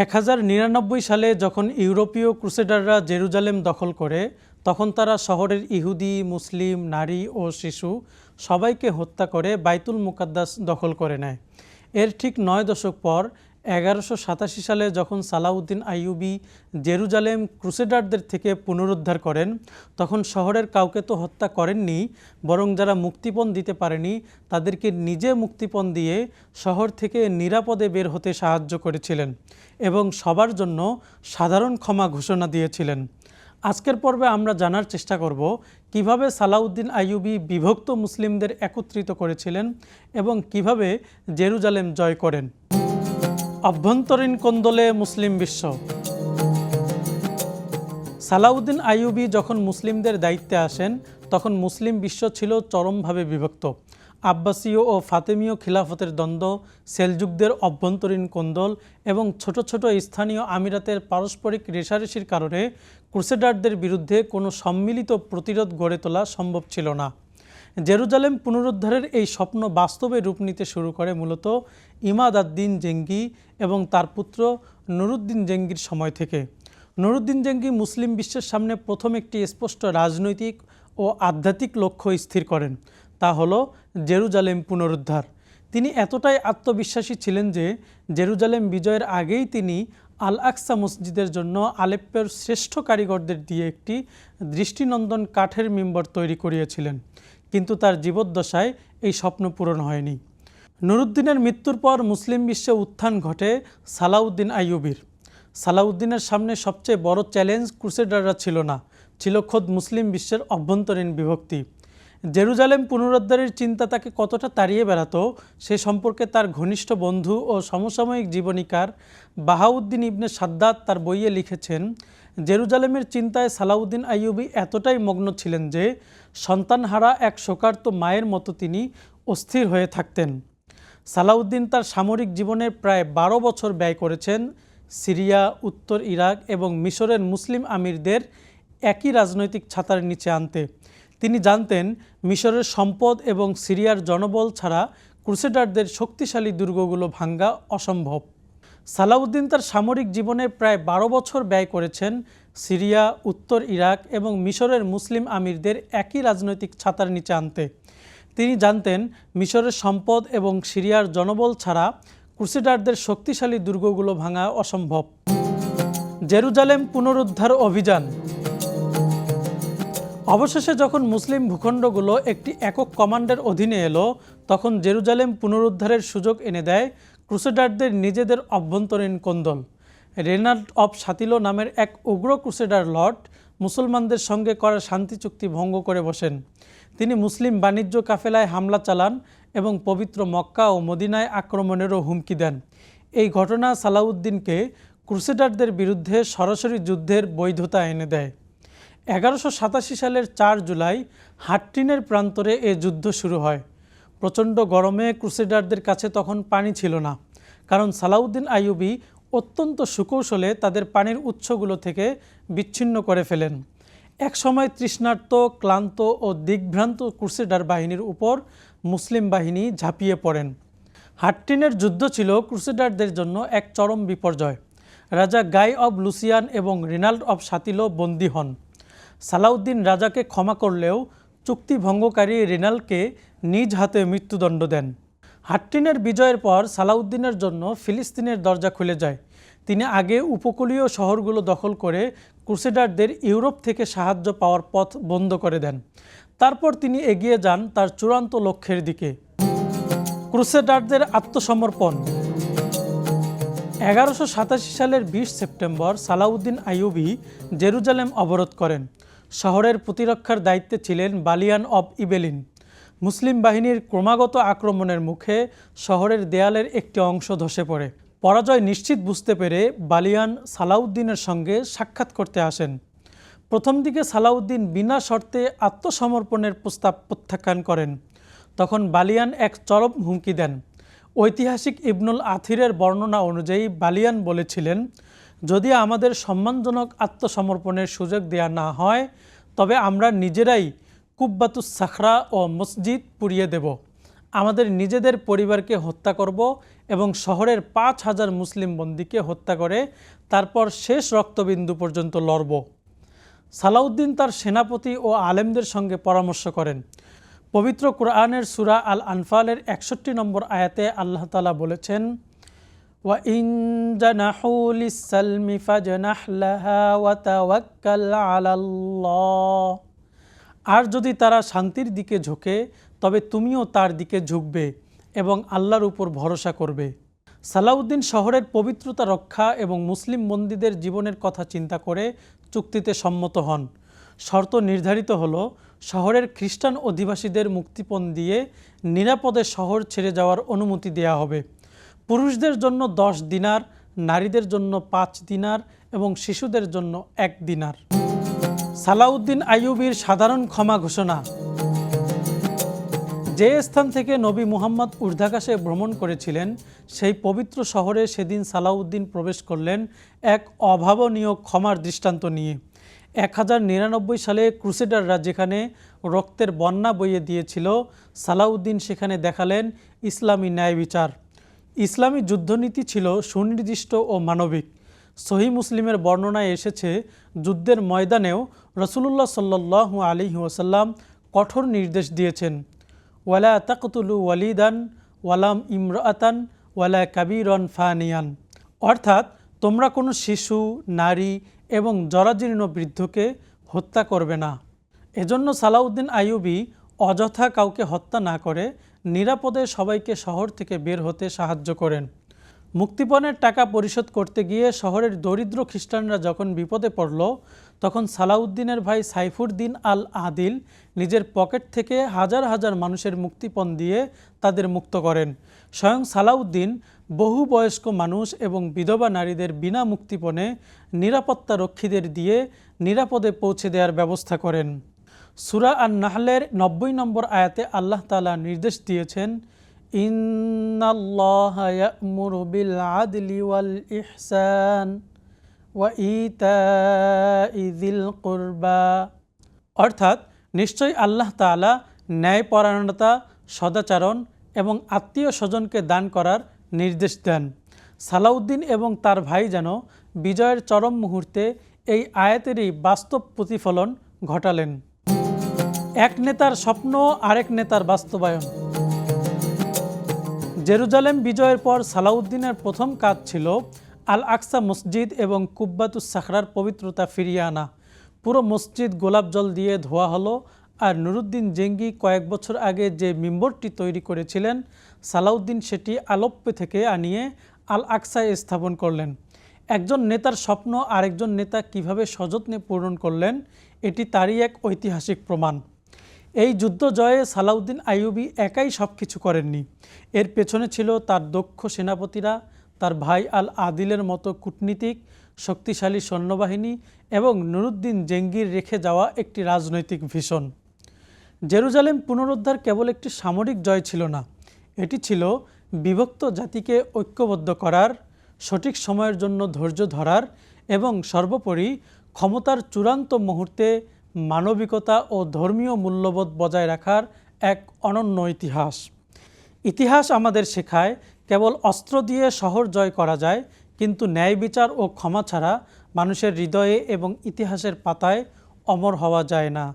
1099 সালে যখন ইউরোপীয় ক্রুসেডাররা জেরুজালেম দখল করে, তখন তারা শহরের ইহুদি, মুসলিম, নারী ও শিশু সবাইকে হত্যা করে বাইতুল মুকাদ্দাস দখল করে নেয়। এর ঠিক 9 দশক পর 1187 সালে যখন সালাউদ্দিন আইয়ুবী জেরুজালেম ক্রুসেডারদের থেকে পুনরুদ্ধার করেন, তখন শহরের কাউকে তো হত্যা করেননি, বরং যারা মুক্তিপণ দিতে পারেনি তাদেরকে নিজে মুক্তিপণ দিয়ে শহর থেকে নিরাপদে বের হতে সাহায্য করেছিলেন এবং সবার জন্য সাধারণ ক্ষমা ঘোষণা দিয়েছিলেন। আজকের পর্বে আমরা জানার চেষ্টা করব কিভাবে সালাউদ্দিন আইয়ুবী বিভক্ত মুসলিমদের একত্রিত করেছিলেন এবং কিভাবে জেরুজালেম জয় করেন। অভ্যন্তরীণ কোন্দলে মুসলিম বিশ্ব। সালাউদ্দিন আইয়ুবী যখন মুসলিমদের দায়িত্বে আসেন, তখন মুসলিম বিশ্ব ছিল চরমভাবে বিভক্ত। আব্বাসীয় ও ফাতেমীয় খিলাফতের দ্বন্দ্ব, সেলজুকদের অভ্যন্তরীণ কোন্দল এবং ছোট ছোট স্থানীয় আমিরাতের পারস্পরিক রেষারেষির কারণে ক্রুসেডারদের বিরুদ্ধে কোনো সম্মিলিত প্রতিরোধ গড়ে তোলা সম্ভব ছিল না। জেরুজালেম পুনরুদ্ধারের এই স্বপ্ন বাস্তবে রূপ নিতে শুরু করে মূলত ইমাদ আদ-দ্বীন জেঙ্গি এবং তার পুত্র নুরুদ্দিন জেঙ্গির সময় থেকে। নুরুদ্দিন জেঙ্গি মুসলিম বিশ্বের সামনে প্রথম একটি স্পষ্ট রাজনৈতিক ও আধ্যাত্মিক লক্ষ্য স্থির করেন, তা হলো জেরুজালেম পুনরুদ্ধার। তিনি এতটাই আত্মবিশ্বাসী ছিলেন যে জেরুজালেম বিজয়ের আগেই তিনি আল আকসা মসজিদের জন্য আলেপ্পোর শ্রেষ্ঠ কারিগরদের দিয়ে একটি দৃষ্টিনন্দন কাঠের মিম্বর তৈরি করিয়েছিলেন, কিন্তু তার জীবদ্দশায় এই স্বপ্ন পূরণ হয়নি। নুরুদ্দিনের মৃত্যুর পর মুসলিম বিশ্বে উত্থান ঘটে সালাউদ্দিন আইয়ুবীর। সালাউদ্দিনের সামনে সবচেয়ে বড় চ্যালেঞ্জ ক্রুসেডাররা ছিল না, ছিল খোদ মুসলিম বিশ্বের অভ্যন্তরীণ বিভক্তি। জেরুজালেম পুনরুদ্ধারের চিন্তা তাকে কতটা তাড়িয়ে বেড়াতো সে সম্পর্কে তার ঘনিষ্ঠ বন্ধু ও সমসাময়িক জীবনীকার বাহাউদ্দিন ইবনে সাদ্দাত তার বইয়ে লিখেছেন, জেরুজালেমের চিন্তায় সালাউদ্দিন আইয়ুবী এতটাই মগ্ন ছিলেন যে সন্তানহারা এক শোকার্ত মায়ের মতো তিনি অস্থির হয়ে থাকতেন। সালাউদ্দিন তার সামরিক জীবনে প্রায় 12 বছর ব্যয় করেছেন সিরিয়া, উত্তর ইরাক এবং মিশরের মুসলিম আমিরদের একই রাজনৈতিক ছাতার নিচে আনতে। তিনি জানতেন মিশরের সম্পদ এবং সিরিয়ার জনবল ছাড়া ক্রুসেডারদের শক্তিশালী দুর্গগুলো ভাঙ্গা অসম্ভব। সালাউদ্দিন তার সামরিক জীবনে প্রায় 12 বছর ব্যয় করেছেন সিরিয়া, উত্তর ইরাক এবং মিশরের মুসলিম আমিরদের একই রাজনৈতিক ছাতার নিচে আনতে। তিনি জানতেন মিশরের সম্পদ এবং সিরিয়ার জনবল ছাড়া ক্রুসেডারদের শক্তিশালী দুর্গগুলো ভাঙা অসম্ভব। জেরুজালেম পুনরুদ্ধার অভিযান। অবশেষে যখন মুসলিম ভূখণ্ডগুলো একটি একক কমান্ডের অধীনে এলো, তখন জেরুজালেম পুনরুদ্ধারের সুযোগ এনে দেয় ক্রুসেডারদের নিজেদের অভ্যন্তরীণ কোন্দল। রেনাল্ড অফ শাতিলো নামের এক উগ্র ক্রুসেডার লর্ড মুসলমানদের সঙ্গে করা শান্তি চুক্তি ভঙ্গ করে বসেন। তিনি মুসলিম বাণিজ্য কাফেলায় হামলা চালান এবং পবিত্র মক্কা ও মদিনায় আক্রমণেরও হুমকি দেন। এই ঘটনা সালাউদ্দিনকে ক্রুসেডারদের বিরুদ্ধে সরাসরি যুদ্ধের বৈধতা এনে দেয়। 1187 সালের 4 জুলাই হাট্টিনের প্রান্তরে এ যুদ্ধ শুরু হয়। প্রচণ্ড গরমে ক্রুসেডারদের কাছে তখন পানি ছিল না, কারণ সালাউদ্দিন আইয়ুবী অত্যন্ত সুকৌশলে তাদের পানির উৎসগুলো থেকে বিচ্ছিন্ন করে ফেলেন। এক সময় তৃষ্ণার্ত, ক্লান্ত ও দিগ্ভ্রান্ত ক্রুসেডার বাহিনীর উপর মুসলিম বাহিনী ঝাঁপিয়ে পড়েন। হাট্টিনের যুদ্ধ ছিল ক্রুসেডারদের জন্য এক চরম বিপর্যয়। রাজা গাই অব লুসিয়ান এবং রিনাল্ড অব শাতিলো বন্দী হন। সালাউদ্দিন রাজাকে ক্ষমা করলেও চুক্তি ভঙ্গকারী রিনালকে নিজ হাতে মৃত্যুদণ্ড দেন। হাট্টিনের বিজয়ের পর সালাউদ্দিনের জন্য ফিলিস্তিনের দরজা খুলে যায়। তিনি আগে উপকূলীয় শহরগুলো দখল করে ক্রুসেডারদের ইউরোপ থেকে সাহায্য পাওয়ার পথ বন্ধ করে দেন। তারপর তিনি এগিয়ে যান তার চূড়ান্ত লক্ষ্যের দিকে, ক্রুসেডারদের আত্মসমর্পণ। 1187 সালের 20 সেপ্টেম্বর সালাউদ্দিন আইয়ুবী জেরুজালেম অবরোধ করেন। শহরের প্রতিরক্ষার দায়িত্বে ছিলেন বালিয়ান অব ইবেলিন। মুসলিম বাহিনীর ক্রমাগত আক্রমণের মুখে শহরের দেয়ালের একটি অংশ ধসে পড়ে। পরাজয় নিশ্চিত বুঝতে পেরে বালিয়ান সালাউদ্দিনের সঙ্গে সাক্ষাৎ করতে আসেন। প্রথম দিকে সালাউদ্দিন বিনা শর্তে আত্মসমর্পণের প্রস্তাব প্রত্যাখ্যান করেন। তখন বালিয়ান এক চরম হুমকি দেন। ঐতিহাসিক ইবনুল আথিরের বর্ণনা অনুযায়ী বালিয়ান বলেছিলেন, যদি আমাদের সম্মানজনক আত্মসমর্পণের সুযোগ দেয়া না হয়, তবে আমরা নিজেরাই কুব্বাতুস সাখরা ও মসজিদ পুড়িয়ে দেব। আমাদের নিজেদের পরিবারকে হত্যা করব এবং শহরের 5,000 মুসলিম বন্দীকে হত্যা করে তারপর শেষ রক্তবিন্দু পর্যন্ত লড়ব। সালাউদ্দিন তার সেনাপতি ও আলেমদের সঙ্গে পরামর্শ করেন। পবিত্র কোরআনের সূরা আল আনফালের 61 নম্বর আয়াতে আল্লাহ তাআলা বলেছেন, ওয়া ইন জানাহু লিস-সালমি ফাজনাহ লাহা ওয়া তাওয়াক্কাল আলাল্লাহ। আর যদি তারা শান্তির দিকে ঝুঁকে তবে তুমিও তার দিকে ঝুঁকবে এবং আল্লাহর উপর ভরসা করবে। সালাউদ্দিন শহরের পবিত্রতা রক্ষা এবং মুসলিম বন্দীদের জীবনের কথা চিন্তা করে চুক্তিতে সম্মত হন। শর্ত নির্ধারিত হলো, শহরের খ্রিস্টান অধিবাসীদের মুক্তিপণ দিয়ে নিরাপদে শহর ছেড়ে যাওয়ার অনুমতি দেয়া হবে। পুরুষদের জন্য 10 দিনার, নারীদের জন্য 5 দিনার এবং শিশুদের জন্য 1 দিনার। সালাউদ্দিন আইয়ুবীর সাধারণ ক্ষমা ঘোষণা। যে স্থান থেকে নবী মুহাম্মদ ঊর্ধ্বাকাশে ভ্রমণ করেছিলেন সেই পবিত্র শহরে সেদিন সালাউদ্দিন প্রবেশ করলেন এক অভাবনীয় ক্ষমার দৃষ্টান্ত নিয়ে। 1099 সালে ক্রুসেডাররা যেখানে রক্তের বন্যা বইয়ে দিয়েছিল, সালাউদ্দিন সেখানে দেখালেন ইসলামী ন্যায় বিচার। ইসলামী যুদ্ধনীতি ছিল সুনির্দিষ্ট ও মানবিক। সহিহ মুসলিমের বর্ণনায় এসেছে, যুদ্ধের ময়দানেও রাসূলুল্লাহ সাল্লাল্লাহু আলাইহি ওয়াসাল্লাম কঠোর নির্দেশ দিয়েছেন, ওয়ালা তাকতুলু ওয়ালিদান ওয়ালাম ইমরাআতান ওয়ালা কাবীরান ফানিয়ান। অর্থাৎ তোমরা কোনো শিশু, নারী এবং জরাজীর্ণ বৃদ্ধকে হত্যা করবে না। এজন্য সালাউদ্দিন আইয়ুবী অযথা কাউকে হত্যা না করে নিরাপদে সবাইকে শহর থেকে বের হতে সাহায্য করেন। মুক্তিপণের টাকা পরিশোধ করতে গিয়ে শহরের দরিদ্র খ্রিস্টানরা যখন বিপদে পড়ল, তখন সালাউদ্দিনের ভাই সাইফুদ্দিন আল আদিল নিজের পকেট থেকে হাজার হাজার মানুষের মুক্তিপণ দিয়ে তাদের মুক্ত করেন। স্বয়ং সালাউদ্দিন বহু বয়স্ক মানুষ এবং বিধবা নারীদের বিনা মুক্তিপণে নিরাপত্তা রক্ষীদের দিয়ে নিরাপদে পৌঁছে দেওয়ার ব্যবস্থা করেন। সূরা আন-নাহলের 90 নম্বর আয়াতে আল্লাহ তাআলা নির্দেশ দিয়েছেন, ইন্নাল্লাহা ইয়া'মুরু বিল আদলি ওয়াল ইহসান ওয়া ইতাই যিল কুরবা। অর্থাৎ নিশ্চয়ই আল্লাহ তাআলা ন্যায়পরায়ণতা, সদাচরণ এবং আত্মীয় স্বজনকে দান করার নির্দেশ দেন। সালাউদ্দিন এবং তার ভাই যেন বিজয়ের চরম মুহূর্তে এই আয়াতেরই বাস্তব প্রতিফলন ঘটালেন। এক নেতার স্বপ্ন আরেক নেতার বাস্তবায়ন। জেরুজালেম বিজয়ের পর সালাউদ্দিনের প্রথম কাজ ছিল আল আকসা মসজিদ এবং কুব্বাতুস সাখরার পবিত্রতা ফিরিয়ে আনা। পুরো মসজিদ গোলাপ জল দিয়ে ধোয়া হলো, আর নুরুদ্দিন জেঙ্গি কয়েক বছর আগে যে মিম্বরটি তৈরি করেছিলেন, সালাউদ্দিন সেটি আলেপ্পো থেকে আনিয়ে আল আকসায় স্থাপন করলেন। একজন নেতার স্বপ্ন আরেকজন নেতা কিভাবে সযত্নে পূরণ করলেন, এটি তারই এক ঐতিহাসিক প্রমাণ। এই যুদ্ধ জয়ে সালাউদ্দিন আইয়ুবী একাই সব কিছু করেননি। এর পেছনে ছিল তার দক্ষ সেনাপতিরা, তার ভাই আল আদিলের মতো কূটনীতিক, শক্তিশালী সৈন্যবাহিনী এবং নুরুদ্দিন জেঙ্গির রেখে যাওয়া একটি রাজনৈতিক ভিশন। জেরুজালেম পুনরুদ্ধার কেবল একটি সামরিক জয় ছিল না, এটি ছিল বিভক্ত জাতিকে ঐক্যবদ্ধ করার, সঠিক সময়ের জন্য ধৈর্য ধরার এবং সর্বোপরি ক্ষমতার চূড়ান্ত মুহূর্তে মানবিকতা ও ধর্মীয় মূল্যবোধ বজায় রাখার এক অনন্য ইতিহাস। ইতিহাস আমাদের শেখায়, কেবল অস্ত্র দিয়ে শহর জয় করা যায়, কিন্তু ন্যায় বিচার ও ক্ষমা ছাড়া মানুষের হৃদয়ে এবং ইতিহাসের পাতায় অমর হওয়া যায় না।